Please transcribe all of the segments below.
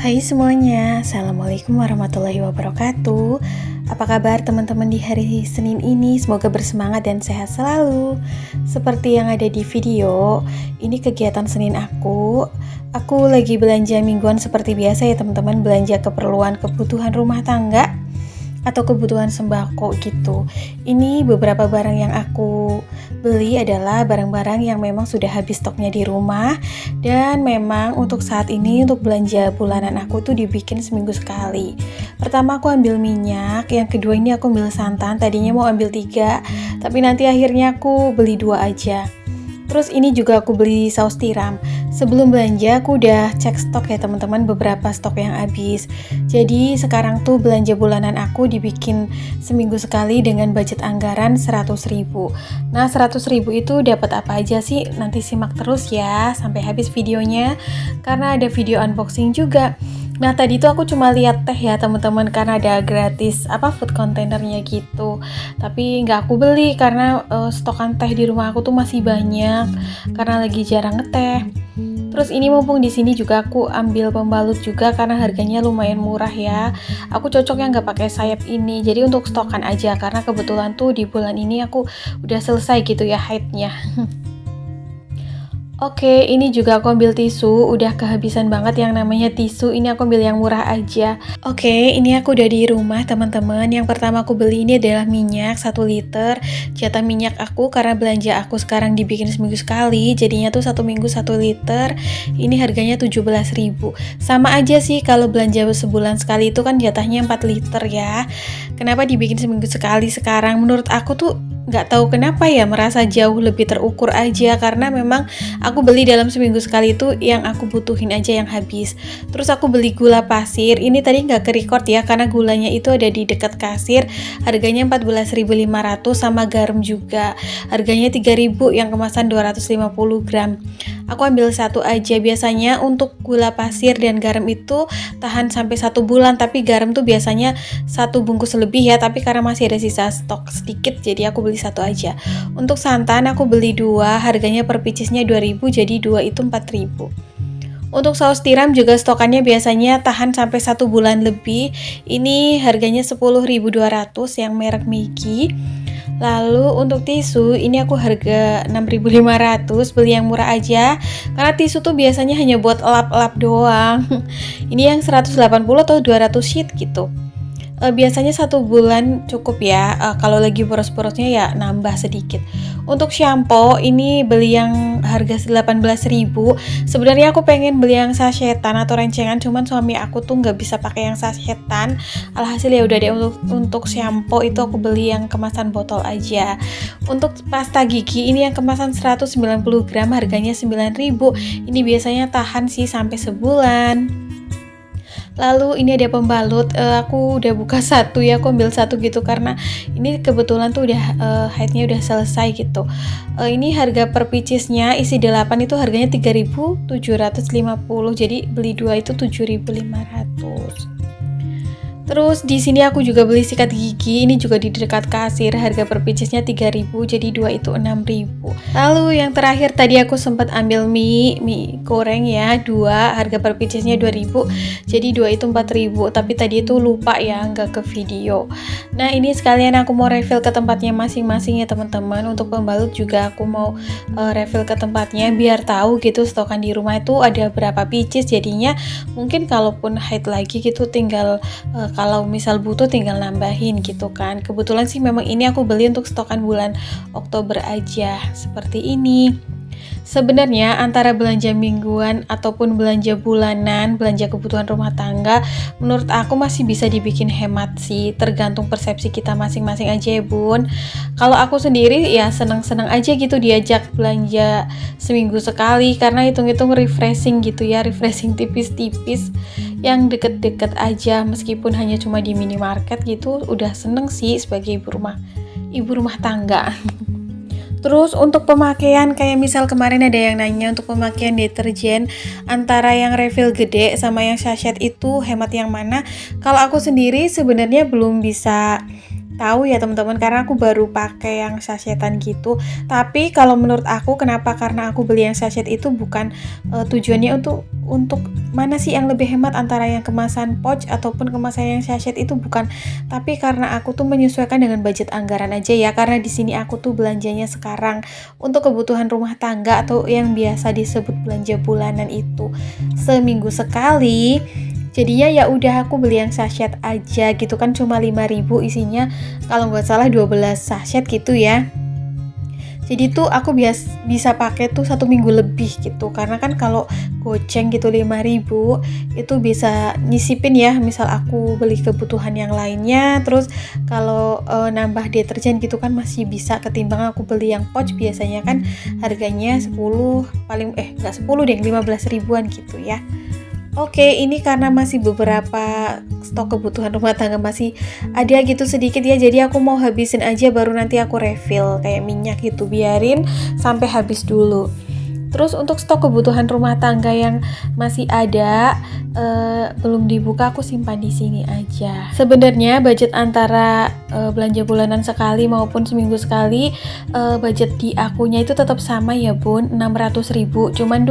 Hai semuanya, Assalamualaikum warahmatullahi wabarakatuh. Apa kabar teman-teman di hari Senin ini? Semoga bersemangat dan sehat selalu. Seperti yang ada di video, ini kegiatan Senin aku. Aku lagi belanja mingguan seperti biasa ya teman-teman, belanja keperluan kebutuhan rumah tangga atau kebutuhan sembako gitu. Ini beberapa barang yang aku beli adalah barang-barang yang memang sudah habis stoknya di rumah, dan memang untuk saat ini untuk belanja bulanan aku tuh dibikin seminggu sekali. Pertama aku ambil minyak, yang kedua ini aku ambil santan. Tadinya mau ambil 3, tapi nanti akhirnya aku beli 2 aja. Terus ini juga aku beli saus tiram. Sebelum belanja aku udah cek stok ya teman-teman, beberapa stok yang habis. Jadi sekarang tuh belanja bulanan aku dibikin seminggu sekali dengan budget anggaran 100.000. Nah 100.000 itu dapat apa aja sih? Nanti simak terus ya sampai habis videonya, karena ada video unboxing juga. Nah tadi tuh aku cuma lihat teh ya teman-teman, karena ada gratis food containernya gitu. Tapi nggak aku beli karena stokan teh di rumah aku tuh masih banyak karena lagi jarang ngeteh. Terus ini mumpung di sini juga aku ambil pembalut juga karena harganya lumayan murah ya. Aku cocoknya nggak pakai sayap ini, jadi untuk stokan aja karena kebetulan tuh di bulan ini aku udah selesai gitu ya haidnya. Oke, ini juga aku ambil tisu, udah kehabisan banget yang namanya tisu, ini aku ambil yang murah aja. Oke, ini aku udah di rumah teman-teman. Yang pertama aku beli ini adalah minyak 1 liter, jatah minyak aku karena belanja aku sekarang dibikin seminggu sekali, jadinya tuh 1 minggu 1 liter, ini harganya 17.000. Sama aja sih kalau belanja sebulan sekali itu kan jatahnya 4 liter ya. Kenapa dibikin seminggu sekali sekarang? Menurut aku tuh nggak tahu kenapa ya, merasa jauh lebih terukur aja karena memang aku beli dalam seminggu sekali itu yang aku butuhin aja yang habis. Terus aku beli gula pasir, ini tadi nggak ke-record ya karena gulanya itu ada di dekat kasir, harganya 14.500, sama garam juga harganya 3.000 yang kemasan 250 gram. Aku ambil 1 aja, biasanya untuk gula pasir dan garam itu tahan sampai 1 bulan, tapi garam tuh biasanya 1 bungkus lebih ya, tapi karena masih ada sisa stok sedikit jadi aku beli 1 aja. Untuk santan aku beli 2, harganya per picisnya 2.000, jadi 2 itu 4.000. Untuk saus tiram juga stokannya biasanya tahan sampai 1 bulan lebih. Ini harganya 10.200 yang merek Migi. Lalu untuk tisu ini aku harga 6.500, beli yang murah aja karena tisu tuh biasanya hanya buat lap-lap doang. Ini yang 180 atau 200 sheet gitu. Biasanya 1 bulan cukup ya, kalau lagi boros-borosnya ya nambah sedikit. Untuk shampoo ini beli yang harga 18.000. Sebenarnya aku pengen beli yang sachetan atau rencengan, cuman suami aku tuh nggak bisa pakai yang sachetan. Alhasil ya udah deh, untuk shampoo itu aku beli yang kemasan botol aja. Untuk pasta gigi ini yang kemasan 190 gram harganya 9.000. Ini biasanya tahan sih sampai sebulan. Lalu ini ada pembalut, aku udah buka 1 ya, aku ambil 1 gitu karena ini kebetulan tuh udah haidnya udah selesai gitu. Ini harga per picisnya isi 8 itu harganya 3.750, jadi beli 2 itu 7.500. Terus di sini aku juga beli sikat gigi, ini juga di dekat kasir, harga per picisnya 3.000, jadi 2 itu 6.000. Lalu yang terakhir tadi aku sempat ambil mie goreng ya, 2, harga per picisnya 2.000, jadi 2 itu 4.000, tapi tadi itu lupa ya, nggak ke video. Nah ini sekalian aku mau refill ke tempatnya masing-masing ya teman-teman. Untuk pembalut juga aku mau refill ke tempatnya biar tahu gitu stokan di rumah itu ada berapa picis, jadinya mungkin kalaupun haid lagi gitu tinggal kalau misal butuh tinggal nambahin gitu kan. Kebetulan sih memang ini aku beli untuk stokan bulan Oktober aja seperti ini. Sebenarnya antara belanja mingguan ataupun belanja bulanan, belanja kebutuhan rumah tangga, menurut aku masih bisa dibikin hemat sih, tergantung persepsi kita masing-masing aja ya bun. Kalau aku sendiri ya seneng-seneng aja gitu diajak belanja seminggu sekali, karena hitung-hitung refreshing gitu ya, refreshing tipis-tipis yang deket-deket aja, meskipun hanya cuma di minimarket gitu, udah seneng sih sebagai ibu rumah tangga. Terus untuk pemakaian, kayak misal kemarin ada yang nanya untuk pemakaian deterjen antara yang refill gede sama yang sachet itu hemat yang mana. Kalau aku sendiri sebenarnya belum bisa tahu ya teman-teman, karena aku baru pakai yang sachetan gitu. Tapi kalau menurut aku, kenapa? Karena aku beli yang sachet itu bukan tujuannya untuk mana sih yang lebih hemat antara yang kemasan pouch ataupun kemasan yang sachet, itu bukan. Tapi karena aku tuh menyesuaikan dengan budget anggaran aja ya. Karena di sini aku tuh belanjanya sekarang untuk kebutuhan rumah tangga atau yang biasa disebut belanja bulanan itu seminggu sekali. Jadinya ya udah aku beli yang sachet aja gitu kan, cuma 5.000 isinya kalau nggak salah 12 sachet gitu ya. Jadi tuh aku bisa pakai tuh 1 minggu lebih gitu, karena kan kalau goceng gitu 5.000 itu bisa nyisipin ya, misal aku beli kebutuhan yang lainnya, terus kalau nambah deterjen gitu kan masih bisa ketimbang aku beli yang pouch biasanya kan harganya 10 paling nggak 10 deh, 15 ribuan gitu ya. Oke, ini karena masih beberapa stok kebutuhan rumah tangga masih ada gitu sedikit ya, jadi aku mau habisin aja baru nanti aku refill kayak minyak gitu, biarin sampai habis dulu. Terus untuk stok kebutuhan rumah tangga yang masih ada belum dibuka, aku simpan di sini aja. Sebenarnya budget antara belanja bulanan sekali maupun seminggu sekali, budget di akunya itu tetap sama ya bun, 600.000. Cuman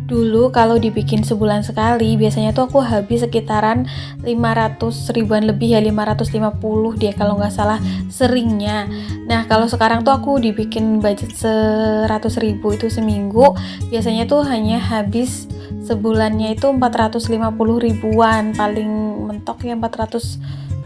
dulu kalau dibikin sebulan sekali biasanya tuh aku habis sekitaran 500 ribuan lebih ya, 550 deh kalau nggak salah seringnya. Nah kalau sekarang tuh aku dibikin budget 100.000 itu seminggu, biasanya tuh hanya habis sebulannya itu 450 ribuan, paling mentok ya 450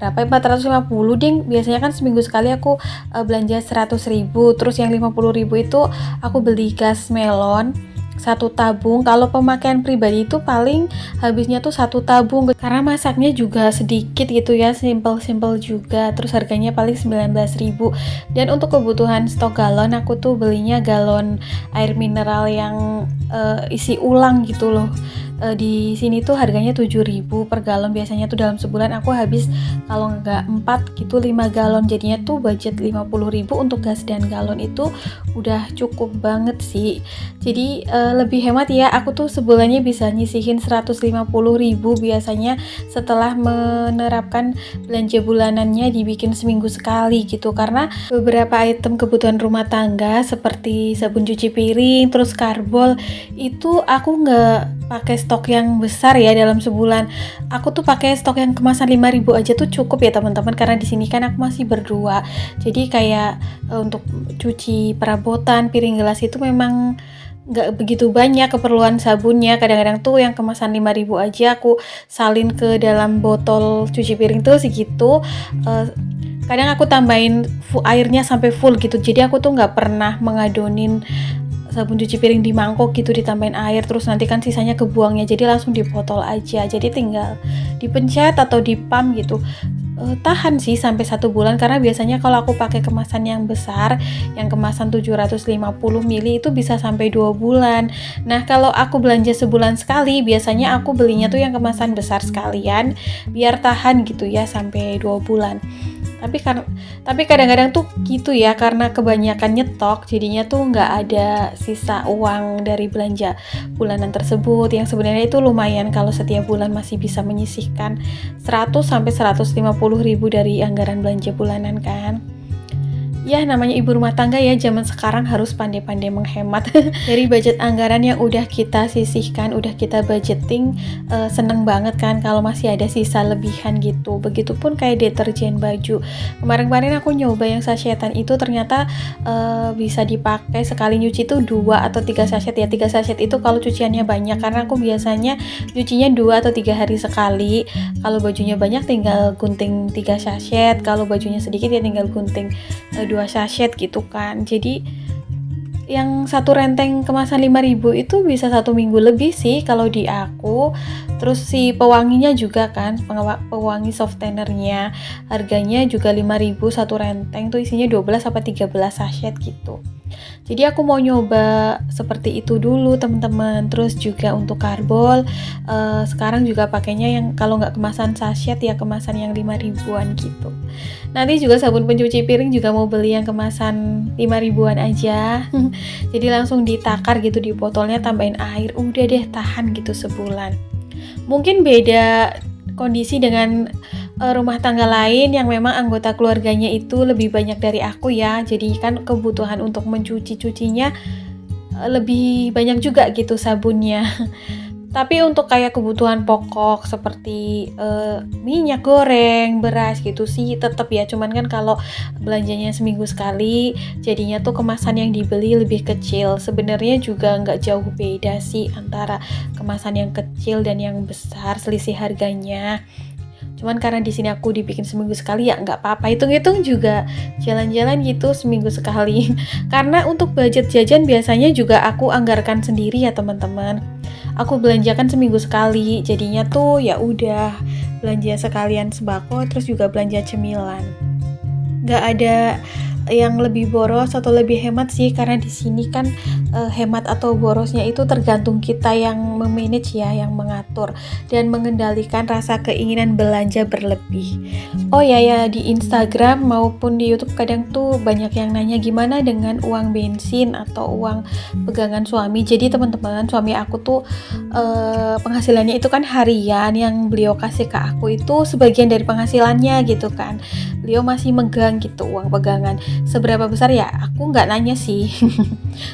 ding. Biasanya kan seminggu sekali aku belanja 100.000, terus yang 50.000 itu aku beli gas melon 1 tabung. Kalau pemakaian pribadi itu paling habisnya tuh 1 tabung, karena masaknya juga sedikit gitu ya, simple juga, terus harganya paling 19.000. Dan untuk kebutuhan stok galon, aku tuh belinya galon air mineral yang isi ulang gitu loh. Di sini tuh harganya 7.000 per galon, biasanya tuh dalam sebulan aku habis kalau nggak 4 gitu 5 galon, jadinya tuh budget 50.000 untuk gas dan galon itu udah cukup banget sih. Jadi lebih hemat ya, aku tuh sebulannya bisa nyisihin 150.000 biasanya setelah menerapkan belanja bulanannya dibikin seminggu sekali gitu, karena beberapa item kebutuhan rumah tangga seperti sabun cuci piring, terus karbol, itu aku nggak pakai stok yang besar ya dalam sebulan. Aku tuh pakai stok yang kemasan 5.000 aja tuh cukup ya teman-teman, karena di sini kan aku masih berdua. Jadi kayak untuk cuci perabotan, piring, gelas itu memang nggak begitu banyak keperluan sabunnya. Kadang-kadang tuh yang kemasan 5.000 aja aku salin ke dalam botol cuci piring tuh segitu. Kadang aku tambahin airnya sampai full gitu, jadi aku tuh nggak pernah mengadonin sabun cuci piring di mangkok gitu ditambahin air terus nanti kan sisanya kebuangnya, jadi langsung di botol aja, jadi tinggal dipencet atau di pump gitu. Tahan sih sampai 1 bulan, karena biasanya kalau aku pakai kemasan yang besar, yang kemasan 750 ml itu bisa sampai 2 bulan. Nah kalau aku belanja sebulan sekali, biasanya aku belinya tuh yang kemasan besar sekalian biar tahan gitu ya sampai 2 bulan. Tapi kadang-kadang tuh gitu ya, karena kebanyakan nyetok jadinya tuh nggak ada sisa uang dari belanja bulanan tersebut, yang sebenarnya itu lumayan kalau setiap bulan masih bisa menyisihkan 100 sampai 150 ribu dari anggaran belanja bulanan kan. Ya namanya ibu rumah tangga ya, zaman sekarang harus pandai-pandai menghemat. Dari budget anggaran yang udah kita sisihkan, udah kita budgeting, seneng banget kan kalau masih ada sisa lebihan gitu. Begitupun kayak deterjen baju. Kemarin-kemarin aku nyoba yang sachetan itu, ternyata bisa dipakai sekali nyuci tuh 2 atau 3 sachet ya. 3 sachet itu kalau cuciannya banyak, karena aku biasanya nyucinya 2 atau 3 hari sekali. Kalau bajunya banyak tinggal gunting 3 sachet, kalau bajunya sedikit ya tinggal gunting 2 sachet gitu kan. Jadi yang satu renteng kemasan 5.000 itu bisa 1 minggu lebih sih kalau di aku. Terus si pewanginya juga kan, pewangi softenernya harganya juga 5.000 satu renteng tuh, isinya 12 sampai 13 sachet gitu. Jadi aku mau nyoba seperti itu dulu teman-teman. Terus juga untuk karbol, sekarang juga pakainya yang kalau nggak kemasan sachet ya kemasan yang 5.000-an gitu. Nanti juga sabun pencuci piring juga mau beli yang kemasan 5.000-an aja. Jadi langsung ditakar gitu di botolnya, tambahin air, udah deh tahan gitu sebulan. Mungkin beda kondisi dengan rumah tangga lain yang memang anggota keluarganya itu lebih banyak dari aku ya. Jadi kan kebutuhan untuk mencuci-cucinya lebih banyak juga gitu sabunnya. Tapi untuk kayak kebutuhan pokok seperti, minyak goreng, beras gitu sih tetep ya, cuman kan kalau belanjanya seminggu sekali, jadinya tuh kemasan yang dibeli lebih kecil. Sebenarnya juga nggak jauh beda sih antara kemasan yang kecil dan yang besar, selisih harganya. Cuman karena di sini aku dibikin seminggu sekali ya nggak apa-apa, hitung-hitung juga jalan-jalan gitu seminggu sekali. Karena untuk budget jajan biasanya juga aku anggarkan sendiri ya teman-teman. Aku belanjakan seminggu sekali, jadinya tuh ya udah belanja sekalian sembako terus juga belanja cemilan. Nggak ada yang lebih boros atau lebih hemat sih, karena di sini kan hemat atau borosnya itu tergantung kita yang memanage ya, yang mengatur dan mengendalikan rasa keinginan belanja berlebih. Oh ya, di Instagram maupun di YouTube kadang tuh banyak yang nanya gimana dengan uang bensin atau uang pegangan suami. Jadi teman-teman, suami aku tuh penghasilannya itu kan harian, yang beliau kasih ke aku itu sebagian dari penghasilannya gitu kan. Beliau masih megang gitu uang pegangan. Seberapa besar ya aku nggak nanya sih.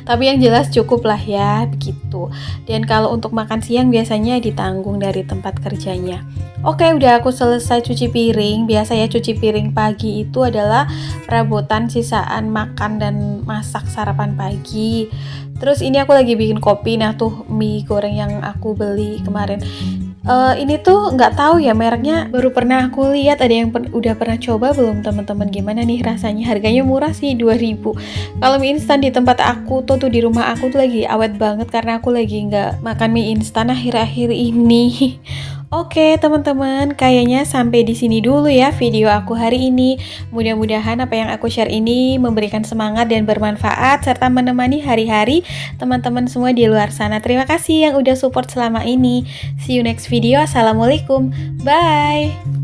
Tapi yang jelas cukup lah ya begitu. Dan kalau untuk makan siang biasanya ditanggung dari tempat kerjanya. Oke, udah aku selesai cuci piring. Biasa ya cuci piring pagi itu adalah perabotan sisaan makan dan masak sarapan pagi. Terus ini aku lagi bikin kopi. Nah tuh mie goreng yang aku beli kemarin, ini tuh nggak tahu ya mereknya, baru pernah aku lihat. Ada yang udah pernah coba belum teman-teman? Gimana nih rasanya? Harganya murah sih, 2.000. Kalau mie instan di tempat aku tuh di rumah aku tuh lagi awet banget karena aku lagi nggak makan mie instan akhir-akhir ini. Oke teman-teman, kayaknya sampai di sini dulu ya video aku hari ini. Mudah-mudahan apa yang aku share ini memberikan semangat dan bermanfaat serta menemani hari-hari teman-teman semua di luar sana. Terima kasih yang udah support selama ini. See you next video. Assalamualaikum. Bye.